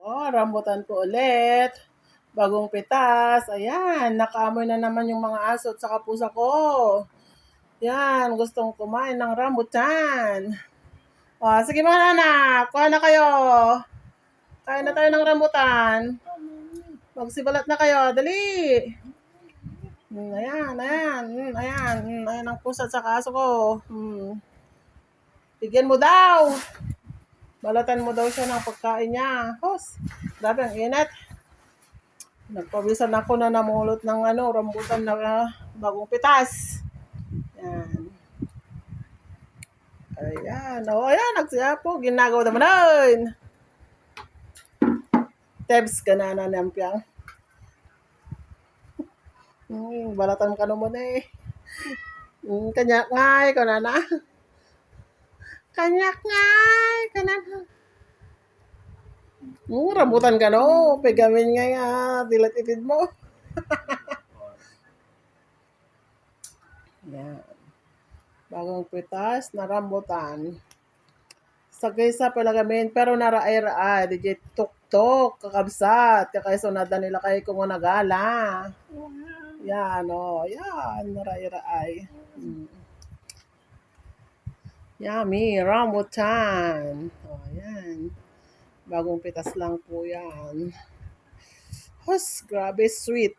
Oh, rambutan ko ulit. Bagong pitas. Ayan, nakaamoy na naman yung mga aso at saka pusa ko. Yan, gustong kumain ng rambutan. Oh, sige mga anak, kuha na kayo. Kain na tayo ng rambutan. Magsibalat na kayo, dali. Ayan ang pusa at saka aso ko. Bigyan mo daw. Balatan mo daw siya ng pagkain niya. Hos, grabe ang init. Nagpawisan ako na namulot ng rambutan na bagong pitas. Yan. Ayan. O, ayan. Nagsiyapo. Ginagawa naman nun. Tebs ka na nampiyang. Balatan ka naman eh. Kanya ngay. Kanana. Kanya ngay. Kanana. Rambutan ka no. Pegamin nga nga. Dilat ipid mo. Yan. Bagong pitas na rambutan. Sagay sa palagamin pero naraay-raay. Digit tuk-tuk. Kakabsat. Kakaiso nada nila kay kung nagala. Yan o. Yan. Naraay-raay. Yummy. Rambutan. O, yan. Bagong pitas lang po yan. Hus, grabe sweet.